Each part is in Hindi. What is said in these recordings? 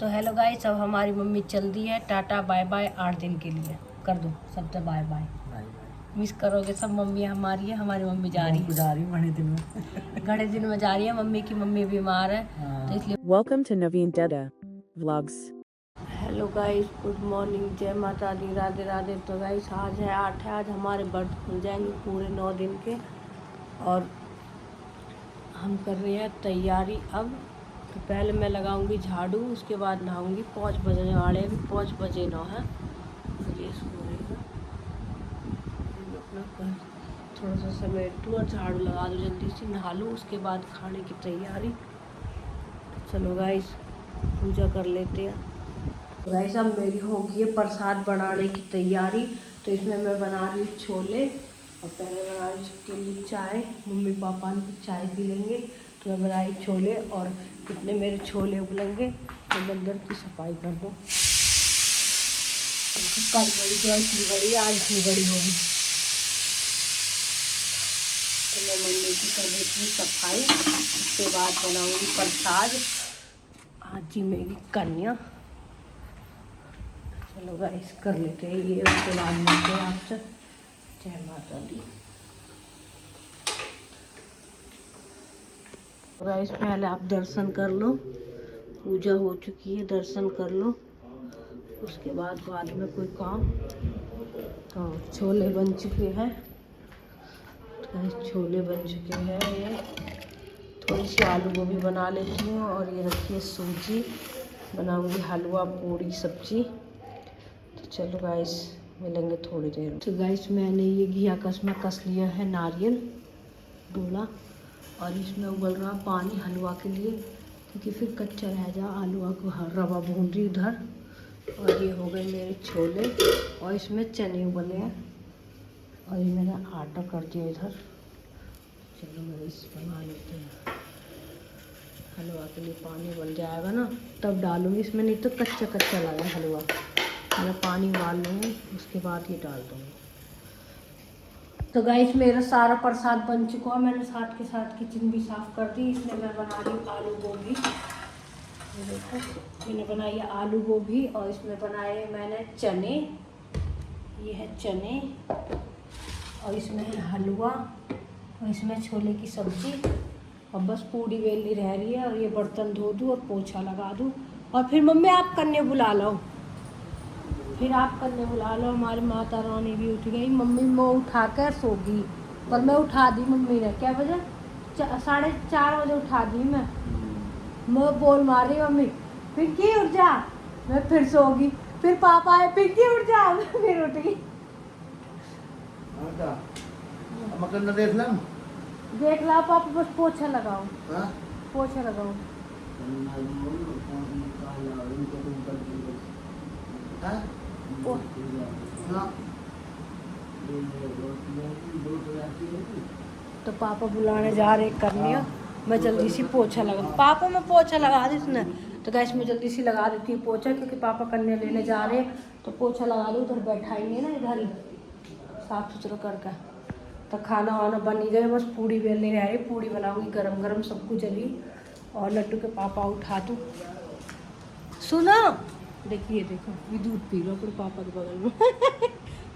तो हेलो गाइस, अब हमारी मम्मी चल दी है। टाटा बाय बाय 8 दिन के लिए कर दो सबसे बाय बाय। मिस करोगे सब। मम्मी हमारी है, हमारी मम्मी जा रही है बड़े दिन में घड़े दिन में जा रही है मम्मी की। मम्मी बीमार है तो इसलिए। Welcome to Naveen Deda Vlogs. Hello guys, good morning, जय माता दी, राधे राधे। तो गाइस आज है 8 है, आज हमारे व्रत खुल जाएंगे पूरे 9 दिन के। और हम कर रहे हैं तैयारी अब। तो पहले मैं लगाऊंगी झाड़ू, उसके बाद नहाऊंगी। 5 बजने वाले, अभी 5 बजे 9 है। तो ये सो रहेगा, अपना थोड़ा सा समेट दूँ और झाड़ू लगा दूँ, जल्दी से नहा लूँ, उसके बाद खाने की तैयारी। तो चलो गाइस पूजा कर लेते हैं। तो गाइस अब मेरी होगी है प्रसाद बनाने की तैयारी। तो इसमें मैं बना रही हूँ छोले, और पहले बना रही सबके लिए चाय। मम्मी पापा ने चाय पी लेंगे, तो मैं बनाई छोले। और कितने मेरे छोले उबलेंगे तो मंदिर की सफाई कर दो। कल बड़ी जो इतनी बड़ी, आज इतनी बड़ी होगी। तो मैं मंदिर की कर देती हूँ सफाई, उसके बाद बनाऊँगी प्रसाद। आज जी मेरी कन्या। चलो गाइस कर लेते हैं ये, उसके बाद मिलते हैं आपसे। जय माता दी। गाइस पहले आप दर्शन कर लो, पूजा हो चुकी है, दर्शन कर लो, उसके बाद में कोई काम। तो छोले बन चुके हैं, छोले बन चुके हैं। ये थोड़ी सी आलू गोभी बना लेती हूँ, और ये रखिए सूजी, बनाऊंगी हलवा पूरी सब्जी। तो चलो गाइस मिलेंगे थोड़ी देर। तो गाइस मैंने ये घिया कस में कस लिया है नारियल डोला, और इसमें उबल रहा पानी हलवा के लिए, क्योंकि फिर कच्चा रह जा। आलू को रवा भून रही उधर। और ये हो गए मेरे छोले, और इसमें चने उबले हैं, और ये मैंने आटा कर दिया इधर। चलो मैं इस बना लेते हैं। हलवा के लिए पानी उबल जाएगा ना तब डालूंगी इसमें, नहीं तो कच्चा कच्चा लगा हलवा। मैं पानी उबाल लूँगी, उसके बाद ये डाल दूँगी। तो गाइस मेरा सारा प्रसाद बन चुका है। मैंने साथ के साथ किचन भी साफ़ कर दी। इसमें मैं बना रही हूँ आलू गोभी। ये देखो, मैंने बनाई है आलू गोभी, और इसमें बनाए मैंने चने। ये है चने, और इसमें है हलवा, और इसमें छोले की सब्ज़ी। और बस पूड़ी बेलनी रह रही है, और ये बर्तन धो दूँ और पोछा लगा दूँ। और फिर मम्मी आप कन्या बुला लो, फिर आप करने बुला लो। हमारी माता रानी भी उठ गई। मम्मी वो उठा कर सोगी, पर मैं उठा दी मम्मी ने। क्या बजे? 4:30 बजे उठा दी मैं बोल मार रही मम्मी पिंकी उठ जा। मैं फिर सोगी, फिर पापा आए, पिंकी उठ जा। फिर उठ गई। देख ला पापा, बस पोछा लगाओ। पोछा लगाओ। तो पापा बुलाने जा रहे कन्या। मैं जल्दी सी पोछा लगा, पापा मैं पोछा लगा दी इसने। तो गैस में जल्दी सी लगा देती हूँ पोछा, क्योंकि पापा कन्या लेने जा रहे हैं। तो पोछा लगा दूँ, उधर बैठाएंगे ना, इधर ही साफ सुथरा करके। तो खाना वाना बन ही गए, बस पूड़ी बेलने रह रही। पूड़ी बनाऊंगी गरम गरम, सब कुछ जली। और लड्डू के पापा उठा दूँ। सुनो, देखिए देखो, ये दूध पी लो फिर पापा के बगल में।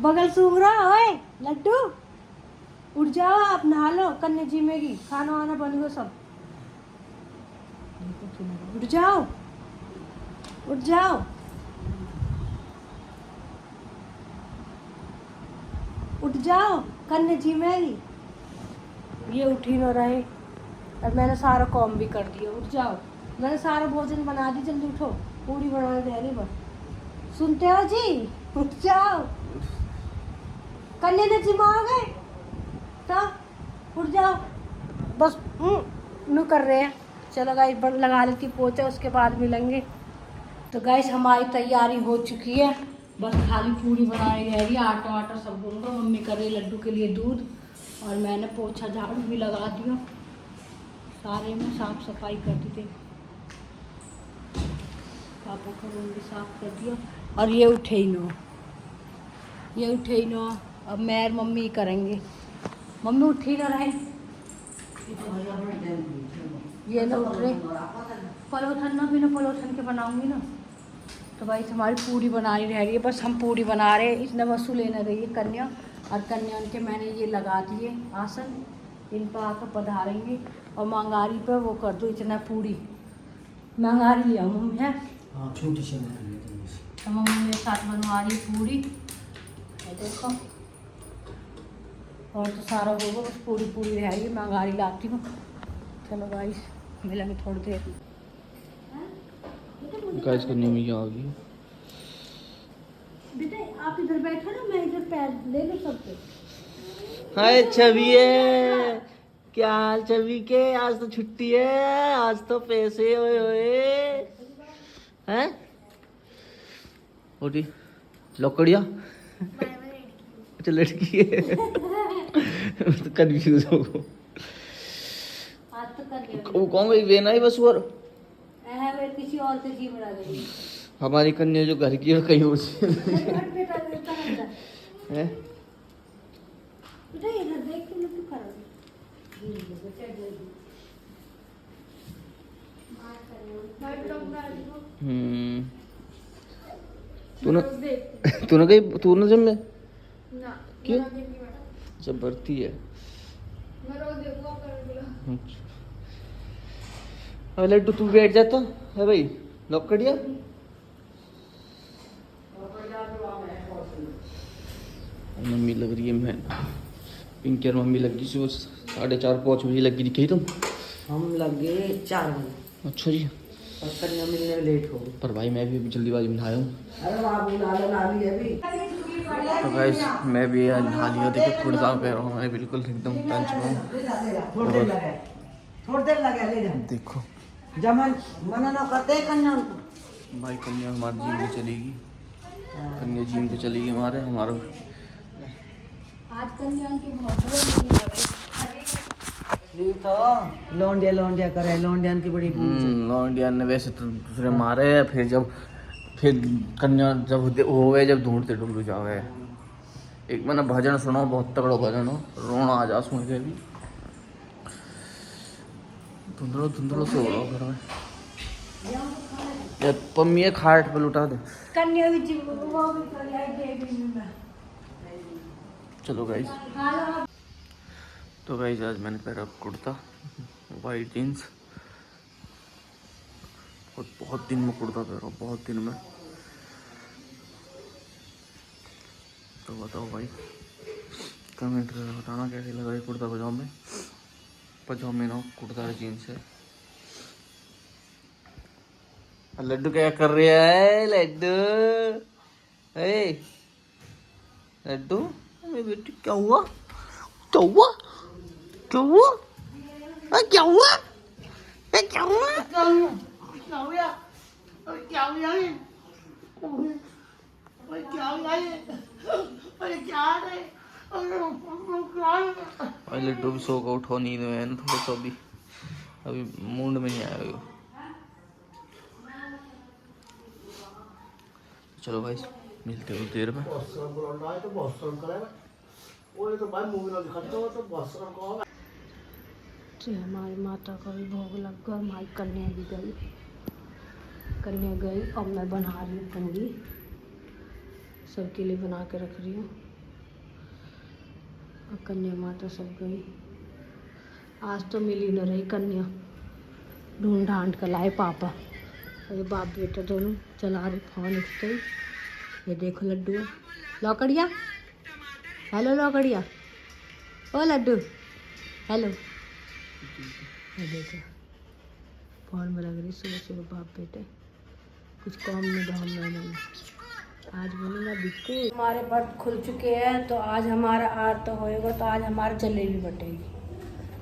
बगल सूंघ रहा है लड्डू। उठ जाओ, आप नहा लो, कन्या जी मेगी, खाना वाना बन गया सब। उठ जाओ, उठ जाओ, उठ जाओ, कन्या जी मेगी। ये उठ ही न रहे, और मैंने सारा काम भी कर दिया। उठ जाओ, मैंने सारा भोजन बना दी, जल्दी उठो, पूरी बनाने दे रही बस। सुनते हो जी? उठ जाओ, कन्या ने जिमाओगे तो उठ जाओ, बस नू कर रहे हैं। चलो गाइस लगा लेती पोछा, उसके बाद मिलेंगे। तो गाइस हमारी तैयारी हो चुकी है, बस खाली पूरी बनाई रह रही है। आटा वाटा सब भून दो, मम्मी कर रही लड्डू के लिए दूध, और मैंने पोछा झाड़ू भी लगा दिया। सारे में साफ सफाई कर दी थी, पापा का रूम भी साफ कर दिया। और ये उठे ही नो, ये उठे ही नो। अब मैं और मम्मी करेंगे। मम्मी उठी ना रहे, ये ना उठ रहे। पलोथन ना, बिना पलोथन के बनाऊंगी ना। तो भाई हमारी पूरी बनानी रह रही है, बस हम पूरी बना रहे हैं। इतना वसूल लेना रही है कन्या, और कन्या उनके मैंने ये लगा दिए आसन, इन पर आकर पधारेंगे। और मंगारी पर वो कर दो इतना पूरी, मंगारी लिया मम्मी है। हाँ छोटी सी तो मम्मी मेरे साथ बनवा रही है पूरी, ये देखो। और तो सारा होगा, बस पूरी पूरी रह रही है, मंगारी लाती हूँ। चलो भाई मिलेंगे थोड़ी देर। गाइस करने में आ गई। बेटा आप इधर बैठो ना, मैं इधर पैर ले लूँ सबके। हाय छवि है, क्या हाल छवि के? आज तो छुट्टी है, आज तो पैसे ओए हैं। ओटी लौकड़िया अच्छा लड़की है तो कंफ्यूज हो गो। आज तो कर लिया। वो कौन गई बेना ही बस और वे किसी और से जी बना गई। हमारी कन्या जो घर की है कहीं और से बेटा बेटा है। बेटा इधर देख के मत करो। तूने तूने कहीं तूने जब में क्यों जब बढ़ती है। अरे लड्डू तू बैठ जाता है भाई लौकड़िया। मम्मी लग रही है मैं पिंकी और मम्मी लग गई सुबह 4:30-5 बजे लग गई दिखी तुम। हम लग गए 4 बजे। अच्छा जी और कन्या मिलने में लेट हो गई। पर भाई मैं भी अभी जल्दीबाजी में नहाया हूँ। अरे बाबू नाली है अभी। तो गाइस मैं भी नहा लिया। देखो कुर्ता पहन रहा हूँ मैं बिल्कुल एकदम टंच में। थोड़ी देर लगे ले जा। देखो जमन मना न करते कन्या भाई कन्या हमारी जिम पे चलेगी। कन्या जिम पे चलेगी हमारा आज कन्या की बहुत ये तो लौंडिया करे लौंडियन की बड़ी लौंडिया ने वैसे तो दूसरे मारे हैं, फिर कन्या जब हो गए जब ढूंढते ढूंढ जावे। एक मैंने भजन सुना बहुत तगड़ा भजन हो, रोना आ जा सुन के भी। धुंधलो से हो रहा घर में। या पम्मी खाट पे लुटा दे। कन्या भी जिम वो भी कर आई देवी में। चलो गाइस तो गाइस आज मैंने पहना कुर्ता वाइट जीन्स और बहुत दिन में कुर्ता पहना बहुत दिन में। तो बताओ भाई कमेंट करके बताना कैसे लगा ये कुर्ता पजामे ना कुर्ता जीन्स है। लड्डू क्या कर रहा है लड्डू? लड्डू मेरे बेटी क्या हुआ क्या हुआ क्या हुआ क्या हुआ क्या हुआ क्या हुआ क्या हुआ अरे लड्डू भी सो का उठो नींद में है ना थोड़ा सा अभी मूड में नहीं आया वो। चलो भाई मिलते हो देर में। जी हमारी माता का भी भोग लग गया, हमारी कन्या भी गई। कन्या गई अब मैं बना रही हूँ पूरी, सबके लिए बना के रख रही हूँ। और कन्या माता सब गई। आज तो मिली न रही कन्या, ढूंढ ढांड कर लाए पापा। और ये बाप बेटा दोनों चला रहे फोन उठते ही। ये देखो लड्डू लौकड़िया, हेलो लौकड़िया, ओ लड्डू हेलो। ये देखो फोन में लग रही सुबह सुबह बाप बेटे, कुछ काम में धाम में नहीं। आज बनेगा बिक्कू। हमारे व्रत खुल चुके हैं तो आज हमारा आर तो होएगा, तो आज हमारा जलेबी बटेगी।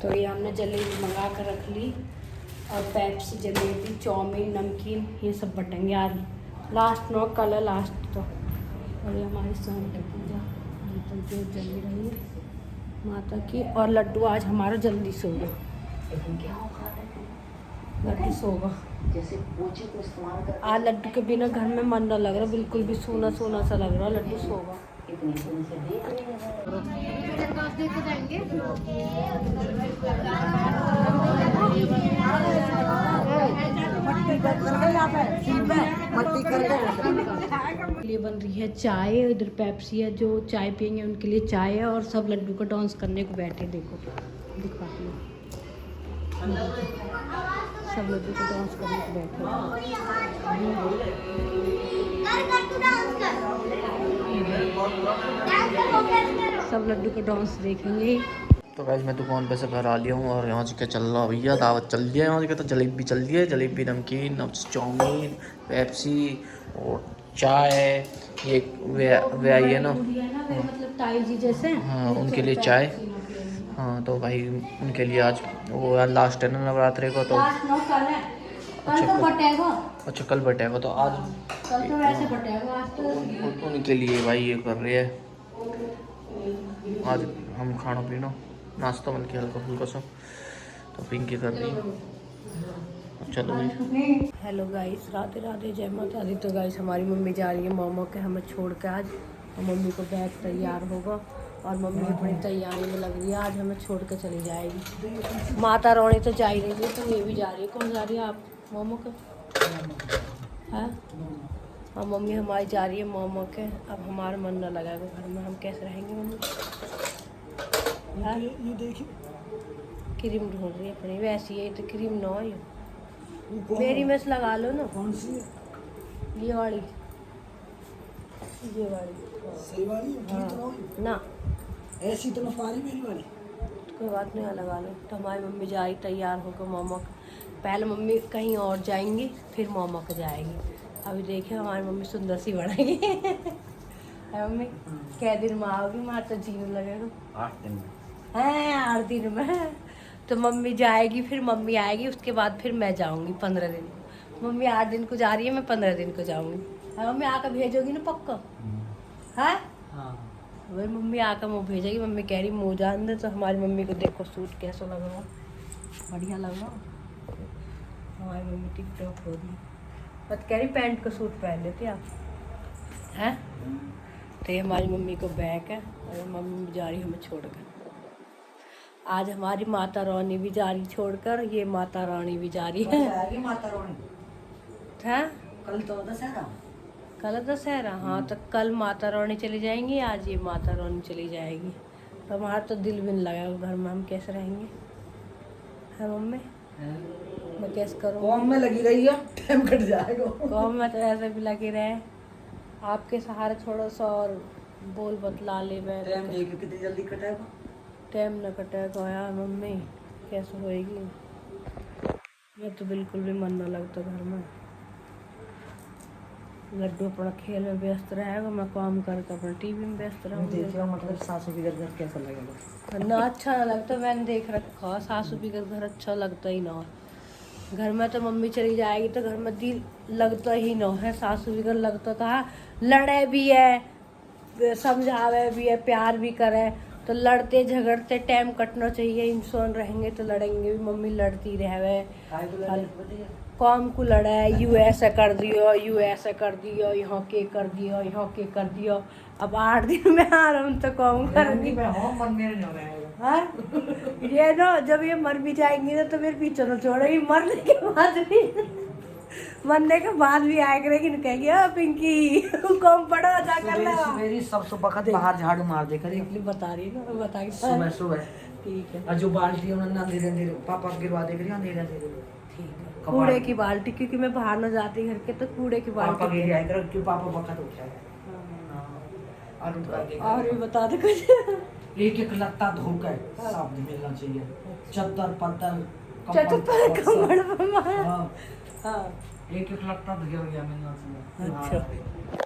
तो ये हमने जलेबी मंगा कर रख ली और पेप्सी जलेबी चाउमीन नमकीन ये सब बटेंगे आज लास्ट नो कल है लास्ट। तो और ये हमारी शाम की पूजा तो जो जली रही है माता की। और लड्डू आज हमारा जल्दी सो गया, लड्डू सोगा जैसे पोछे को इस्तेमाल कर। आज लड्डू के बिना घर में मन न लग रहा, बिल्कुल भी सूना सूना सा लग रहा। लड्डू सोगा। इतने दिन से देख रहे हैं। लिए बन रही है चाय, इधर पेप्सी है, जो चाय पियेंगे उनके लिए चाय है, और सब लड्डू का डांस करने को बैठे। देखो दिखाती हूँ, सब लड्डू का डांस करने को बैठे। सब लड्डू का डांस देखेंगे। तो गाइस मैं दुकान पे से घर आ लिया हूँ और यहाँ से क्या चल रहा भैया, दावत चल रही है यहाँ से। तो जलेबी चल रही है, जलेबी नमकीन, चाउमीन, पेप्सी और चाय। ये वे आई है ना, मतलब ताई जी जैसे, हाँ उनके लिए चाय। हाँ तो भाई उनके लिए आज वो यार लास्ट है ना नवरात्रि को, तो अच्छा कल बटेगा, तो आज कल तो वैसे बटेगा, आज तो उनके लिए भाई ये कर रही है। आज हम खाना पीना नाश्ता बन के हल्का फुल्का सा, तो पिंकी कर रही है। चलो भाई। हेलो गाइस, राधे राधे, जय माता दी। तो गाइस हमारी मम्मी जा रही है मामा के हमें छोड़ के आज, और मम्मी को बैग तैयार होगा, और मम्मी अपनी तैयारी में लग रही है, आज हमें छोड़ के चली जाएगी। माता रानी तो जा ही रही है, तो ये भी जा रही है। कौन जा रही है आप? मामा के है, और मम्मी हमारी जा रही है मामा के। अब हमारा मन न लगेगा घर में, हम कैसे रहेंगे मम्मी? ये देखिए क्रीम ढूंढ रही है अपनी, वैसी है तो क्रीम ना है, मेरी में से लगा लो ना। कौन सी है? ये वाली, ये वाली सही वाली है। हाँ, ना ऐसी तो ना पारी मेरी वाली, कोई बात नहीं, लगा लो। तो हमारी मम्मी जा रही तैयार होकर मामा, पहले मम्मी कहीं और जाएंगी फिर मामा को जाएंगी। अभी देखिए हमारी मम्मी सुंदर सी बढ़ेगी। है मम्मी? क्या दिन में आओगी? माँ तो जीने लगेगा 8 दिन में है, 8 दिन में। तो मम्मी जाएगी, फिर मम्मी आएगी, उसके बाद फिर मैं जाऊंगी 15 दिन को। मम्मी 8 दिन को जा रही है, मैं 15 दिन को जाऊंगी। है मम्मी? आकर भेजोगी ना पक्का? है वही मम्मी आकर मुँह भेजेगी। मम्मी कह रही मुँह जान दे। तो हमारी मम्मी को देखो सूट कैसा लग रहा, बढ़िया लग रहा। हमारी मम्मी टिकटॉक हो रही, बस कह रही पैंट का सूट पहन लेते आप, हैं? तो ये हमारी मम्मी को बैग है, और मम्मी जा रही हमें छोड़कर। आज हमारी माता रानी भी जा रही छोड़कर, ये माता रानी भी जा रही है। माता रानी है कल तो दशहरा, कल दशहरा। हाँ तो कल माता रानी चली जाएंगी, आज ये माता रानी चली जाएगी। तो हमारा तो दिल भी नहीं लगा घर में, हम कैसे रहेंगे? है मम्मी? मैं कैसे करूँ? कॉम में लगी रही है, टाइम कट जाएगा। कॉम में तो ऐसे भी लगे रहे, आपके सहारे थोड़ा सा और बोल बतला ले। टाइम देखिए कितनी जल्दी कटेगा। टाइम न कटेगा यार मम्मी, कैसे होएगी? मैं तो बिल्कुल भी मन न लगता घर में। लड्डू अपना खेल में व्यस्त रहेगा, मैं काम करके अपना टीवी में व्यस्त रहूँगी। देखिए मतलब सासू की घर कैसा लगेगा ना? अच्छा ना लगता, मैंने देख रखा, सासू भी घर अच्छा लगता ही ना। घर में तो मम्मी चली जाएगी तो घर में दिल लगता ही ना है। सासू भी घर लगता कहा, लड़े भी है, समझावे भी है, प्यार भी करे। तो लड़ते झगड़ते टाइम कटना चाहिए, इंसान रहेंगे तो लड़ेंगे भी। मम्मी लड़ती रहे, काम को लड़ा, यू ऐसा कर दियो, यू ऐसा कर दियो, यहाँ के कर दियो, यहाँ के कर दियो। अब 8 दिन में आ रहा हूँ तो काम करूँगी। हाँ ये ना, जब ये मर भी जाएंगी ना तो मेरे पीछे न छोड़ेगी, मरने के बाद भी, मरने के बाद भी आया करेगी ना, कहेगी पिंकी कम पड़ो जा कर ले। मेरी सब वक्त बाहर झाड़ू मार दे कर बता रही है ना, बता सुबह सुबह। ठीक है, और जो बाल्टी उन्होंने अंधेरे अंधेरे पापा गिरवा दे करी अंधेरे अंधेरे। ठीक है। कूड़े की बाल्टी, क्योंकि मैं बाहर न जाती घर के, तो कूड़े की पापा बाल्टी। गिर आएगा क्यों पापा बखत उठ जाएगा। और भी बता दे कुछ। एक एक लत्ता धोकर साफ मिलना चाहिए, चद्दर पत्थर कमर पर मार। हाँ एक एक लत्ता धोया गया मिलना चाहिए। अच्छा,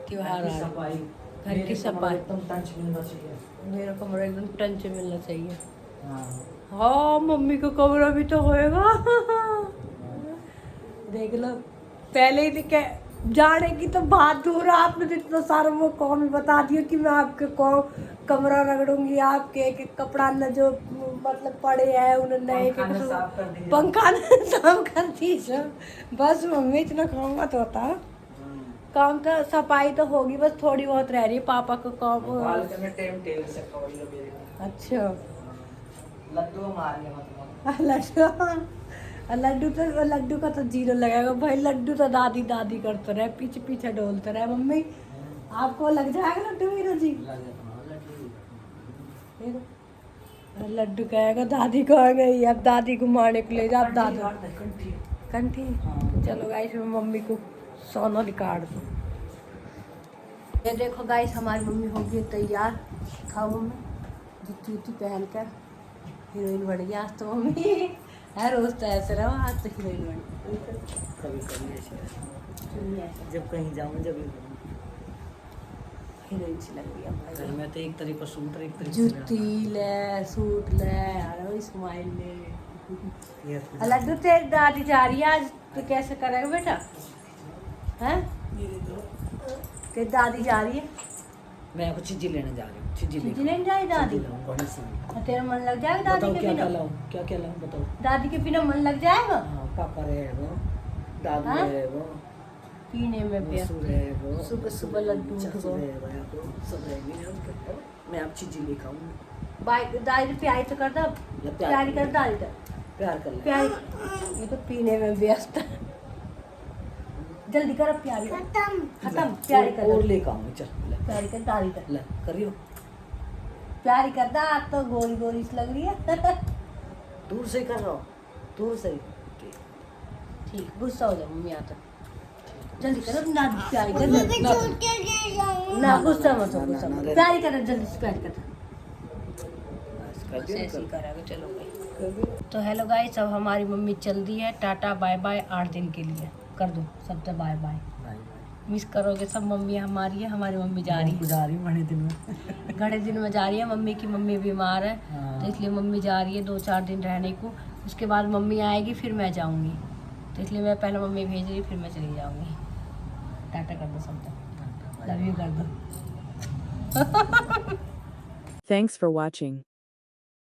त्योहार आ रहा है, घर की सफाई एकदम टंच मिलना चाहिए। मेरा कमरा एकदम टंच मिलना चाहिए। हाँ हाँ मम्मी का कमरा भी तो होएगा। देख लो, पहले ही दिखे जाने की तो बात दूर, आपने तो इतना सारा वो कौन बता दिया कि मैं आपके कमरा रगड़ूंगी, आपके एक कपड़ा न जो मतलब पड़े हैं उन्होंने एक पंखा साफ कर दी सब। बस मम्मी इतना काम मत होता, काम तो सफाई तो होगी, बस थोड़ी बहुत रह रही है। पापा को काम अच्छा लड्डू मार लिया मतलब। लड्डू, और लड्डू का तो जीरो लगेगा भाई। लड्डू तो दादी दादी करते रहे, पीछे पीछे डोलते रहे। मम्मी आपको लग जाएगा लड्डू मीरा जी? लड्डू कहेगा दादी को आ गई, अब दादी घुमाने को ले जा। अब दादी कंठी। चलो गाइस मैं मम्मी को सोना निकाल दूँ। ये देखो गाइस हमारी मम्मी हो गई तैयार। खाओ मम्मी, जुत्ती उत्ती पहन कर हीरोइन बन गई आज तो मम्मी। है रोज तो ऐसे रहो, आज तो हीरोइन बन गई। कभी कभी ऐसे ऐसे जब कहीं जाऊँ जब हीरोइन सी लग रही है भाई। घर में तो एक तरीके का सूट और एक तरीके जुत्ती ले, सूट ले, अरे स्माइल ले। लड्डू तेरी दादी जा रही है आज, तो कैसे करेगा बेटा? हैं? तेरी दादी जा रही है? मैं आपको चीज़ी लेने जा रही हूँ। चीज़ी लेने जाए दादी? और तेरा मन लग जाएगा दादी के क्या बिना? क्या लाऊं, क्या क्या लाऊं बताओ। दादी के बिना मन लग जाएगा? हाँ, पापा रहेगा, दादू हाँ? रहेगा, पीने में पिया मसूर रहेगा, सुबह सुबह लड्डू चाची उठो। रहेगा, सब रहेंगे। मैं आप चीज़ी ले खाऊंगी। बाइक दादी प्यारी तो कर दो, प्यारी कर दादी तो प्यार कर ले। प्यारी। ये तो पीने में व्यस्त है। जल्दी करो प्यारी। खत्म प्यारी कर और दो। ले आऊंगी, चल ले। प्यारी कर दादी कर। ले करियो। प्यारी कर दा, आज तो गोरी गोरी सी लग रही है। दूर से कर रहा हूँ, दूर से। ठीक, गुस्सा हो जाओ मम्मी आता। जल्दी करो ना, प्यारी कर जल्दी। ना गुस्सा मत हो, गुस्सा मत। प्यारी करो जल्दी से, प्यारी कर। ऐसे ही करेंगे, चलो भाई। तो हेलो गाइस, अब हमारी मम्मी चल दी है। टाटा बाय बाय 8 दिन के लिए कर दो सबसे बाय बाय। मिस करोगे सब। मम्मी हमारी है, हमारी मम्मी जा रही है। जा रही हूँ बड़े दिन में। घड़े दिन में जा रही है मम्मी की। मम्मी बीमार है हाँ। तो इसलिए मम्मी जा रही है 2-4 दिन रहने को। उसके बाद मम्मी आएगी, फिर मैं जाऊंगी। तो इसलिए मैं पहले मम्मी भेज रही, फिर मैं चली जाऊंगी। टाटा कर दो सबसे, लव यू कर दो। Thanks for watching.